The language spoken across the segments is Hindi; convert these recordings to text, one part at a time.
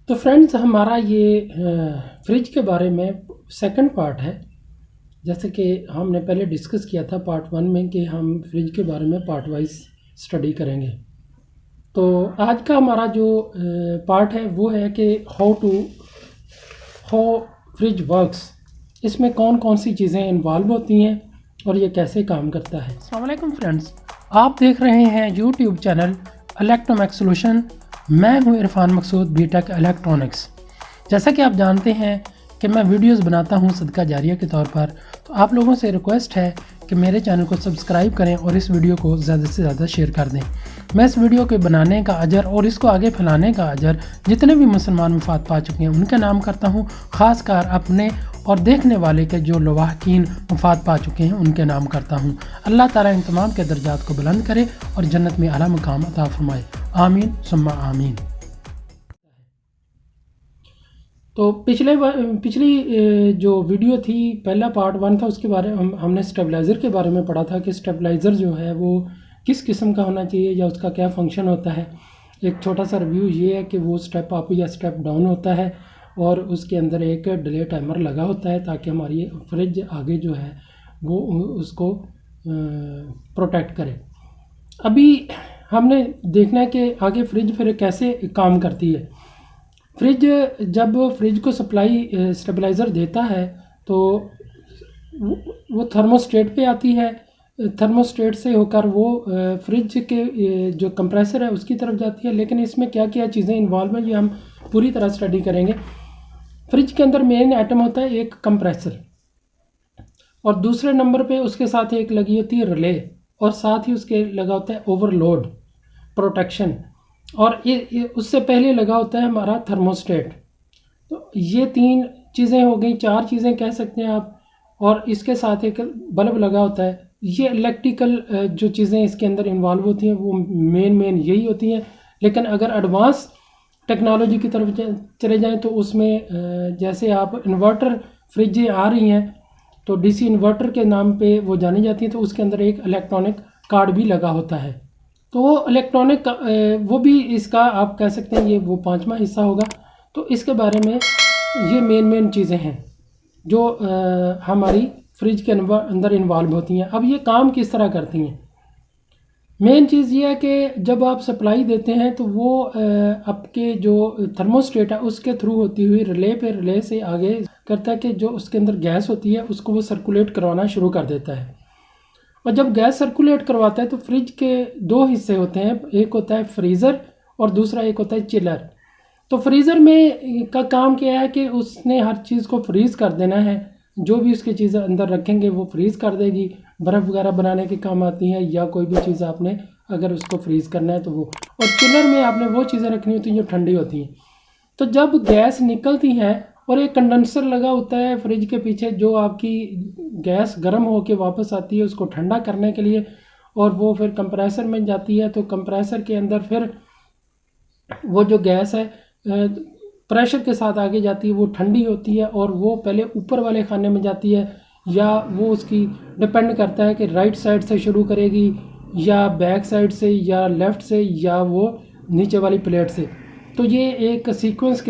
तो फ्रेंड्स, हमारा ये फ्रिज के बारे में सेकंड पार्ट है। जैसे कि हमने पहले डिस्कस किया था पार्ट 1 में कि हम फ्रिज के बारे में पार्ट वाइज स्टडी करेंगे। तो आज का हमारा जो पार्ट है वो है कि हाउ फ्रिज वर्क्स, इसमें कौन कौन सी चीज़ें इन्वॉल्व होती हैं और ये कैसे काम करता है। अस्सलाम वालेकुम फ्रेंड्स, आप देख रहे हैं यूट्यूब चैनल इलेक्ट्रोमैक्स सॉल्यूशन। मैं हूं इरफान मकसूद, बीटेक इलेक्ट्रॉनिक्स। जैसा कि आप जानते हैं कि मैं वीडियोस बनाता हूं सदका जारिया के तौर पर, तो आप लोगों से रिक्वेस्ट है कि मेरे चैनल को सब्सक्राइब करें और इस वीडियो को ज़्यादा से ज़्यादा शेयर कर दें। मैं इस वीडियो के बनाने का अजर और इसको आगे फैलाने का अजर जितने भी मुसलमान वफात पा चुके हैं उनका नाम करता हूँ, ख़ासकर अपने और देखने वाले के जो लवाहकीन वफात पा चुके हैं उनके नाम करता हूँ। अल्लाह ताला इन तमाम के दर्जात को बुलंद करे और जन्नत में आला मुकाम अता फरमाए, आमीन सुम्मा आमीन। तो पिछली जो वीडियो थी, पहला पार्ट 1 था, उसके बारे में हमने स्टेबलाइज़र के बारे में पढ़ा था कि स्टेबलाइज़र जो है वो किस किस्म का होना चाहिए या उसका क्या फंक्शन होता है। एक छोटा सा रिव्यू ये है कि वो स्टेप अप या स्टेप डाउन होता है और उसके अंदर एक डिले टाइमर लगा होता है ताकि हमारी फ्रिज आगे जो है वो उसको प्रोटेक्ट करे। अभी हमने देखना है कि आगे फ्रिज फिर कैसे काम करती है। फ्रिज जब फ्रिज को सप्लाई स्टेबलाइज़र देता है तो वो थर्मोस्टेट पे आती है। थर्मोस्टेट से होकर वो फ्रिज के जो कंप्रेसर है उसकी तरफ जाती है। लेकिन इसमें क्या क्या चीज़ें इन्वॉल्व हैं ये हम पूरी तरह स्टडी करेंगे। फ्रिज के अंदर मेन आइटम होता है एक कंप्रेसर, और दूसरे नंबर पे उसके साथ एक लगी होती है रिले, और साथ ही उसके लगा होता है ओवरलोड प्रोटेक्शन, और ये उससे पहले लगा होता है हमारा थर्मोस्टेट। तो ये 3 चीज़ें हो गई, 4 चीज़ें कह सकते हैं आप। और इसके साथ एक बल्ब लगा होता है। ये इलेक्ट्रिकल जो चीज़ें इसके अंदर इन्वॉल्व होती हैं वो मेन यही होती हैं। लेकिन अगर एडवांस टेक्नोलॉजी की तरफ चले जाएं तो उसमें जैसे आप इन्वर्टर फ्रिजें आ रही हैं तो डीसी इन्वर्टर के नाम पे वो जानी जाती हैं, तो उसके अंदर एक इलेक्ट्रॉनिक कार्ड भी लगा होता है। तो वो इलेक्ट्रॉनिक वो भी इसका आप कह सकते हैं ये वो 5वां हिस्सा होगा। तो इसके बारे में ये मेन चीज़ें हैं जो हमारी फ्रिज के अंदर इन्वॉल्व होती हैं। अब ये काम किस तरह करती हैं। मेन चीज़ ये है कि जब आप सप्लाई देते हैं तो वो आपके जो थर्मोस्टेट है उसके थ्रू होती हुई रिले से आगे करता है कि जो उसके अंदर गैस होती है उसको वो सर्कुलेट करवाना शुरू कर देता है। और जब गैस सर्कुलेट करवाता है तो फ्रिज के 2 हिस्से होते हैं, एक होता है फ्रीज़र और दूसरा एक होता है चिलर। तो फ्रीज़र में का काम क्या है कि उसने हर चीज़ को फ्रीज़ कर देना है। जो भी उसकी चीज़ें अंदर रखेंगे वो फ्रीज़ कर देगी। बर्फ़ वगैरह बनाने के काम आती हैं, या कोई भी चीज़ आपने अगर उसको फ्रीज़ करना है तो वो। और चिलर में आपने वो चीज़ें रखनी होती हैं जो ठंडी होती हैं। तो जब गैस निकलती है और एक कंडेंसर लगा होता है फ्रिज के पीछे जो आपकी गैस गर्म होकर वापस आती है उसको ठंडा करने के लिए, और वो फिर कंप्रेसर में जाती है। तो कंप्रेसर के अंदर फिर वो जो गैस है प्रेशर के साथ आगे जाती है, वो ठंडी होती है और वो पहले ऊपर वाले खाने में जाती है, या वो उसकी डिपेंड करता है कि राइट साइड से शुरू करेगी या बैक साइड से या लेफ़्ट से या वो नीचे वाली प्लेट से। तो ये एक सीक्वेंस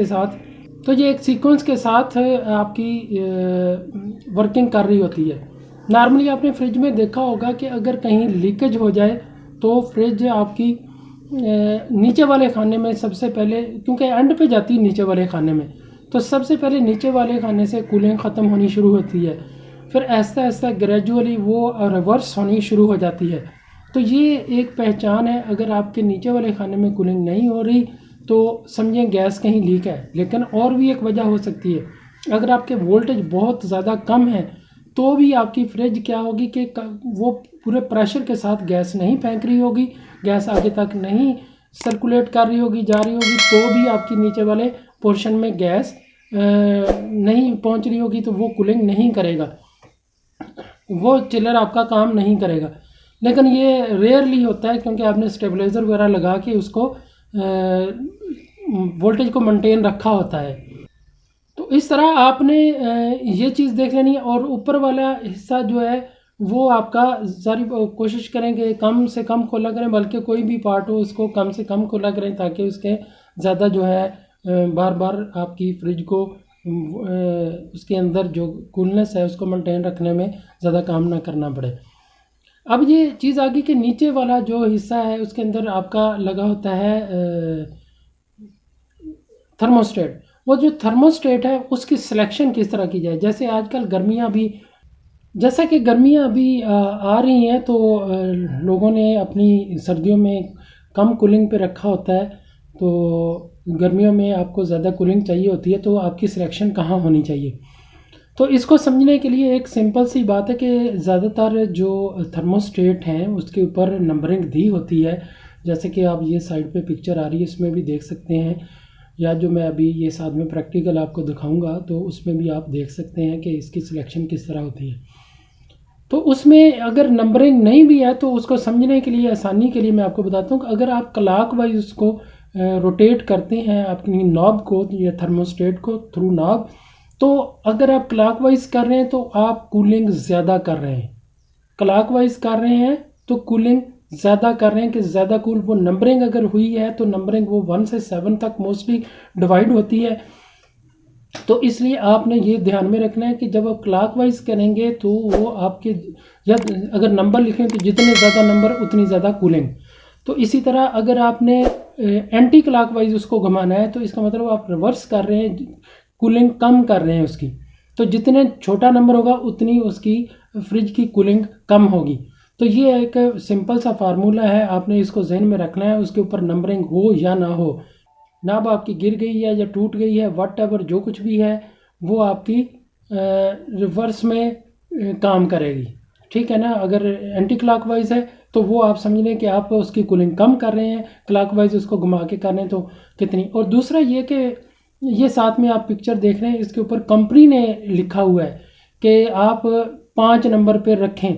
के साथ आपकी वर्किंग कर रही होती है। नॉर्मली आपने फ्रिज में देखा होगा कि अगर कहीं लीकेज हो जाए तो फ्रिज आपकी नीचे वाले खाने में सबसे पहले, क्योंकि एंड पे जाती है नीचे वाले खाने में, तो सबसे पहले नीचे वाले खाने से कूलिंग ख़त्म होनी शुरू होती है। फिर ऐसा ऐसा ग्रेजुअली वो रिवर्स होनी शुरू हो जाती है। तो ये एक पहचान है। अगर आपके नीचे वाले खाने में कूलिंग नहीं हो रही तो समझें गैस कहीं लीक है। लेकिन और भी एक वजह हो सकती है, अगर आपके वोल्टेज बहुत ज़्यादा कम है तो भी आपकी फ्रिज क्या होगी कि वो पूरे प्रेशर के साथ गैस नहीं फेंक रही होगी, गैस आगे तक नहीं सर्कुलेट कर रही होगी, जा रही होगी, तो भी आपकी नीचे वाले पोर्शन में गैस नहीं पहुंच रही होगी, तो वो कूलिंग नहीं करेगा, वो चिलर आपका काम नहीं करेगा। लेकिन ये रेयरली होता है क्योंकि आपने स्टेबलाइज़र वगैरह लगा के उसको वोल्टेज को मेंटेन रखा होता है। तो इस तरह आपने ये चीज़ देख लेनी है। और ऊपर वाला हिस्सा जो है वो आपका सारी कोशिश करेंगे कम से कम खोला करें, बल्कि कोई भी पार्ट हो उसको कम से कम खोला करें ताकि उसके ज़्यादा जो है बार बार आपकी फ्रिज को उसके अंदर जो कूलनेस है उसको मेंटेन रखने में ज़्यादा काम ना करना पड़े। अब ये चीज़ आगे के नीचे वाला जो हिस्सा है उसके अंदर आपका लगा होता है थर्मोस्टेट। वो जो थर्मोस्टेट है उसकी सिलेक्शन किस तरह की जाए। जैसे आजकल गर्मियाँ भी जैसा कि गर्मियाँ अभी आ रही हैं तो लोगों ने अपनी सर्दियों में कम कूलिंग पे रखा होता है, तो गर्मियों में आपको ज़्यादा कूलिंग चाहिए होती है, तो आपकी सिलेक्शन कहाँ होनी चाहिए। तो इसको समझने के लिए एक सिंपल सी बात है कि ज़्यादातर जो थर्मोस्टेट हैं उसके ऊपर नंबरिंग दी होती है। जैसे कि आप ये साइड पे पिक्चर आ रही है इसमें भी देख सकते हैं, या जो मैं अभी ये साथ में प्रैक्टिकल आपको दिखाऊंगा तो उसमें भी आप देख सकते हैं कि इसकी सिलेक्शन किस तरह होती है। तो उसमें अगर नंबरिंग नहीं भी है तो उसको समझने के लिए, आसानी के लिए मैं आपको बताता हूँ कि अगर आप क्लॉक वाइज उसको रोटेट करते हैं अपनी नॉब को या थर्मोस्टेट को थ्रू नॉब, तो अगर आप क्लॉकवाइज कर रहे हैं तो आप कूलिंग ज़्यादा कर रहे हैं, क्लॉकवाइज कर रहे हैं तो कूलिंग ज़्यादा कर रहे हैं कि ज़्यादा कूल। वो नंबरिंग अगर हुई है तो नंबरिंग वो 1 से 7 तक मोस्टली डिवाइड होती है। तो इसलिए आपने ये ध्यान में रखना है कि जब आप क्लॉकवाइज करेंगे तो वो आपके, या अगर नंबर लिखें तो जितने ज़्यादा नंबर उतनी ज़्यादा कूलिंग। तो इसी तरह अगर आपने एंटी क्लॉकवाइज उसको घुमाना है तो इसका मतलब आप रिवर्स कर रहे हैं, कूलिंग कम कर रहे हैं उसकी। तो जितने छोटा नंबर होगा उतनी उसकी फ्रिज की कूलिंग कम होगी। तो ये एक सिंपल सा फार्मूला है, आपने इसको जहन में रखना है। उसके ऊपर नंबरिंग हो या ना हो, नाब आपकी गिर गई है या टूट गई है, वट एवर जो कुछ भी है वो आपकी रिवर्स में काम करेगी, ठीक है ना। अगर एंटी क्लॉकवाइज है तो वो आप समझ लें कि आप उसकी कूलिंग कम कर रहे हैं, क्लॉकवाइज उसको घुमा के कर रहे हैं तो कितनी। और दूसरा ये कि ये साथ में आप पिक्चर देख रहे हैं इसके ऊपर कंपनी ने लिखा हुआ है कि आप 5 नंबर पे रखें।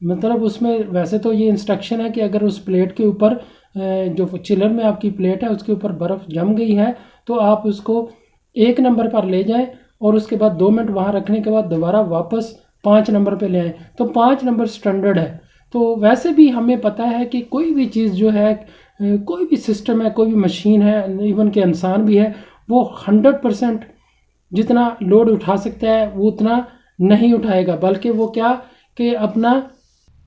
मतलब उसमें वैसे तो ये इंस्ट्रक्शन है कि अगर उस प्लेट के ऊपर जो चिलर में आपकी प्लेट है उसके ऊपर बर्फ़ जम गई है तो आप उसको 1 नंबर पर ले जाएं और उसके बाद 2 मिनट वहाँ रखने के बाद दोबारा वापस 5 नंबर पे ले आएँ। तो 5 नंबर स्टैंडर्ड है। तो वैसे भी हमें पता है कि कोई भी चीज़ जो है, कोई भी सिस्टम है, कोई भी मशीन है, इवन के इंसान भी है, वो 100% जितना लोड उठा सकता है वो उतना नहीं उठाएगा, बल्कि वो क्या कि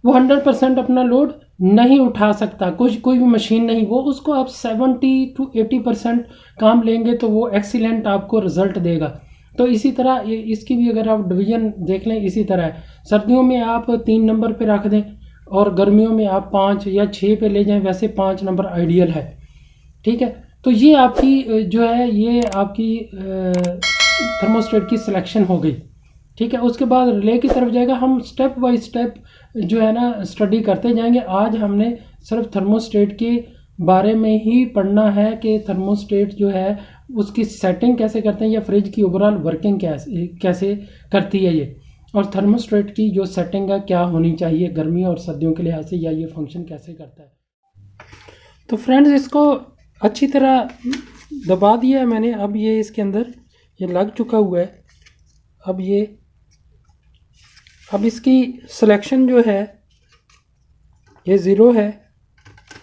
वो 100% अपना लोड नहीं उठा सकता। कोई भी मशीन नहीं, वो उसको आप 70 to 80% काम लेंगे तो वो एक्सीलेंट आपको रिजल्ट देगा। तो इसी तरह इसकी भी अगर आप डिवीजन देख लें इसी तरह है। सर्दियों में आप 3 नंबर पे रख दें और गर्मियों में आप 5 या 6 पे ले जाएं, वैसे 5 नंबर आइडियल है, ठीक है। तो ये आपकी जो है ये आपकी थर्मोस्टेट की सिलेक्शन हो गई, ठीक है। उसके बाद रिले की तरफ जाएगा, हम स्टेप बाय स्टेप जो है ना स्टडी करते जाएंगे। आज हमने सिर्फ थर्मोस्टेट के बारे में ही पढ़ना है कि थर्मोस्टेट जो है उसकी सेटिंग कैसे करते हैं या फ्रिज की ओवरऑल वर्किंग कैसे करती है ये, और थर्मोस्टेट की जो सेटिंग है क्या होनी चाहिए गर्मियों और सर्दियों के लिहाज से, या ये फंक्शन कैसे करता है। तो फ्रेंड्स इसको अच्छी तरह दबा दिया है मैंने। अब ये इसके अंदर ये लग चुका हुआ है। अब इसकी सिलेक्शन जो है ये 0 है,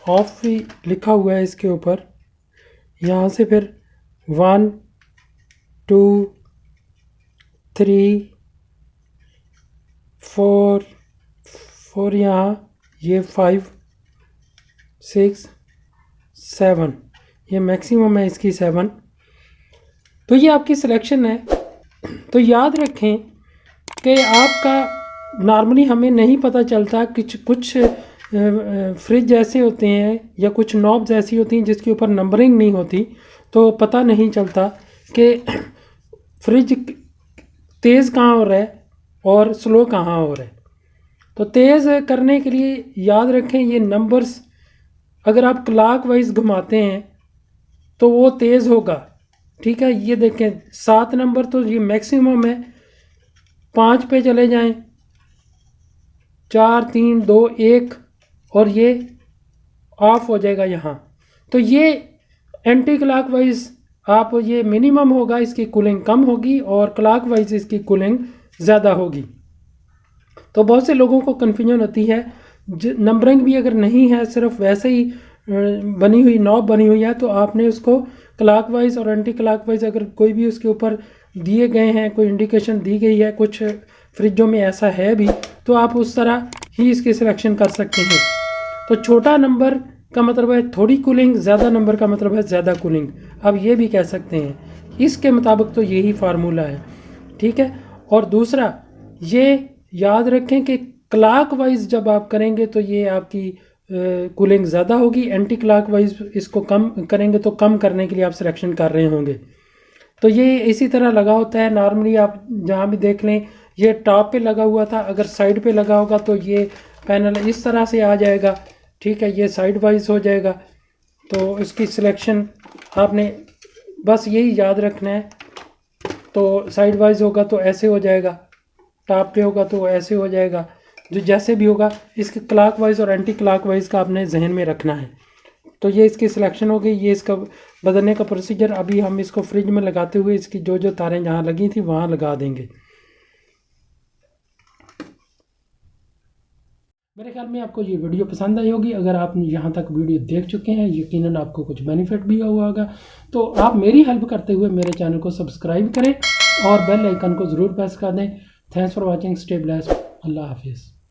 ऑफ भी लिखा हुआ है इसके ऊपर। यहाँ से फिर 1 2 3 4 यहाँ, ये 5 6 7, ये मैक्सिमम है इसकी 7। तो ये आपकी सिलेक्शन है। तो याद रखें कि आपका नॉर्मली हमें नहीं पता चलता, कुछ फ्रिज ऐसे होते हैं या कुछ नॉब्स ऐसी होती हैं जिसके ऊपर नंबरिंग नहीं होती, तो पता नहीं चलता कि फ्रिज तेज़ कहाँ हो रहा है और स्लो कहाँ हो रहा है। तो तेज़ करने के लिए याद रखें ये नंबर्स, अगर आप क्लॉक वाइज घुमाते हैं तो वो तेज़ होगा, ठीक है। ये देखें 7 नंबर तो ये मैक्सिमम है। 5 पे चले जाएं, 4 3 2 1 और ये ऑफ हो जाएगा यहाँ। तो ये एंटी क्लॉकवाइज आप ये मिनिमम होगा, इसकी कूलिंग कम होगी, और क्लॉकवाइज इसकी कूलिंग ज़्यादा होगी। तो बहुत से लोगों को कन्फ्यूजन होती है, नंबरिंग भी अगर नहीं है, सिर्फ वैसे ही बनी हुई नॉब बनी हुई है, तो आपने उसको क्लॉकवाइज और एंटी क्लॉकवाइज अगर कोई भी उसके ऊपर दिए गए हैं, कोई इंडिकेशन दी गई है, कुछ फ्रिजों में ऐसा है भी, तो आप उस तरह ही इसकी सिलेक्शन कर सकते हैं। तो छोटा नंबर का मतलब है थोड़ी कूलिंग, ज़्यादा नंबर का मतलब है ज़्यादा कूलिंग, आप ये भी कह सकते हैं। इसके मुताबिक तो यही फार्मूला है, ठीक है। और दूसरा ये याद रखें कि क्लॉकवाइज जब आप करेंगे तो ये आपकी कूलिंग ज़्यादा होगी, एंटी क्लॉकवाइज इसको कम करेंगे तो कम करने के लिए आप सिलेक्शन कर रहे होंगे। तो ये इसी तरह लगा होता है नॉर्मली, आप जहाँ भी देख लें ये टॉप पे लगा हुआ था, अगर साइड पे लगा होगा तो ये पैनल इस तरह से आ जाएगा, ठीक है, ये साइड वाइज हो जाएगा। तो इसकी सिलेक्शन आपने बस यही याद रखना है। तो साइड वाइज होगा तो ऐसे हो जाएगा, टॉप पे होगा तो ऐसे हो जाएगा, जो जैसे भी होगा इसके क्लॉकवाइज और एंटी क्लॉकवाइज का आपने जहन में रखना है। तो ये इसकी सिलेक्शन हो गई, ये इसका बदलने का प्रोसीजर। अभी हम इसको फ्रिज में लगाते हुए इसकी जो जो तारें जहाँ लगी थी वहाँ लगा देंगे। मेरे ख्याल में आपको ये वीडियो पसंद आई होगी। अगर आप यहाँ तक वीडियो देख चुके हैं, यकीनन आपको कुछ बेनिफिट भी हुआ होगा। तो आप मेरी हेल्प करते हुए मेरे चैनल को सब्सक्राइब करें और बेल आइकन को ज़रूर प्रेस कर दें। Thanks for watching, stay blessed, अल्लाह हाफिज़।